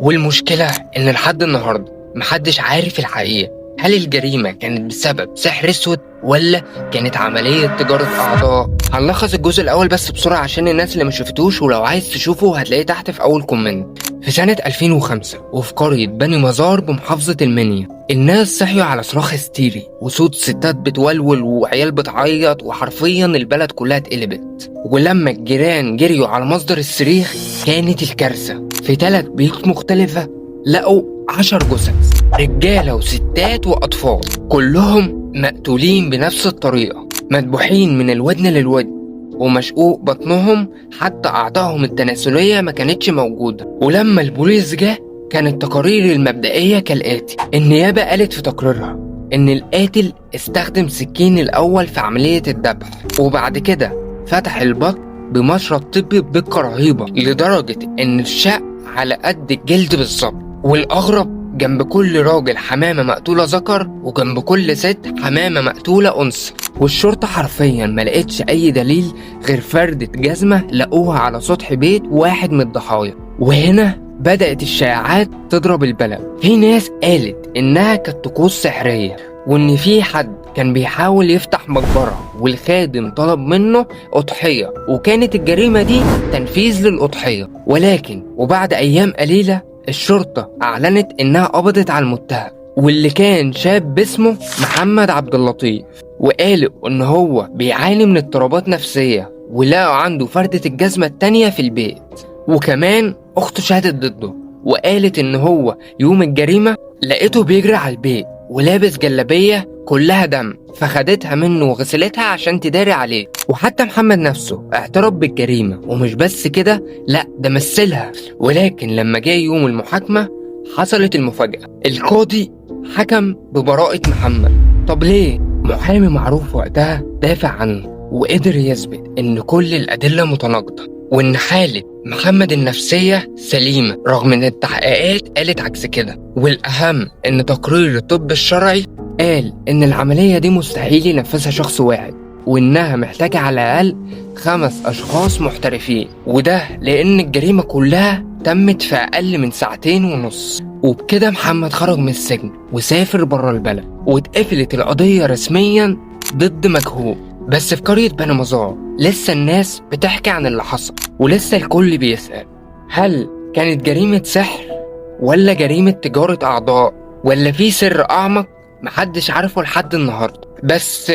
والمشكلة إن لحد النهاردة محدش عارف الحقيقة. هل الجريمة كانت بسبب سحر أسود ولا كانت عملية تجارة أعضاء؟ هنلخص الجزء الأول بس بسرعة عشان الناس اللي ما شفتوش، ولو عايز تشوفه هتلاقيه تحت في أول كومنت. في سنة 2005 وفي قرية بني مزار بمحافظة المنيا، الناس صحيوا على صراخ هستيري وصوت ستات بتولول وعيال بتعيط، وحرفيا البلد كلها اتقلبت. ولما الجيران جريوا على مصدر الصريخ كانت الكارثة. في 3 بيوت مختلفة لقوا 10 جثث، رجالة وستات وأطفال، كلهم مقتولين بنفس الطريقة، مذبوحين من الودن للودن ومشقوق بطنهم، حتى أعضائهم التناسلية ما كانتش موجودة. ولما البوليس جه كانت التقارير المبدئية كالآتي: النيابة قالت في تقريرها إن القاتل استخدم سكين الأول في عملية الذبح، وبعد كده فتح البطن بمشرط طبي بدقة رهيبة لدرجة إن الشق على قد الجلد بالظبط. والأغرب، جنب كل راجل حمامة مقتولة ذكر، وجنب كل ست حمامة مقتولة أنثى. والشرطة حرفيا ما لقتش أي دليل غير فردة جزمة لقوها على سطح بيت واحد من الضحايا. وهنا بدأت الشائعات تضرب البلد. في ناس قالت إنها كانت طقوس سحرية، وإن في حد كان بيحاول يفتح مقبرة والخادم طلب منه أضحية، وكانت الجريمة دي تنفيذ للأضحية. ولكن وبعد أيام قليلة الشرطة أعلنت إنها قبضت على المتهم، واللي كان شاب باسمه محمد عبد اللطيف، وقالوا إن هو بيعاني من اضطرابات نفسية، ولقوا عنده فردة الجزمة التانية في البيت. وكمان أخته شهدت ضده وقالت إن هو يوم الجريمة لقيته بيجري على البيت ولابس جلابية كلها دم، فخدتها منه وغسلتها عشان تداري عليه. وحتى محمد نفسه اعترف بالجريمة، ومش بس كده، لا ده مثلها. ولكن لما جاء يوم المحاكمة حصلت المفاجأة، القاضي حكم ببراءة محمد. طب ليه؟ محامي معروف وقتها دافع عنه وقدر يثبت ان كل الأدلة متناقضة، وان حالة محمد النفسية سليمة رغم ان التحقيقات قالت عكس كده. والأهم ان تقرير الطب الشرعي قال ان العملية دي مستحيل ينفذها شخص واحد، وانها محتاجة على الاقل 5 اشخاص محترفين، وده لان الجريمة كلها تمت في اقل من 2.5 ساعة. وبكده محمد خرج من السجن وسافر بره البلد، واتقفلت القضية رسميا ضد مجهول. بس في قرية بني مزار لسه الناس بتحكي عن اللي حصل، ولسه الكل بيسأل هل كانت جريمة سحر ولا جريمة تجارة أعضاء، ولا في سر أعمق محدش عارفه لحد النهاردة. بس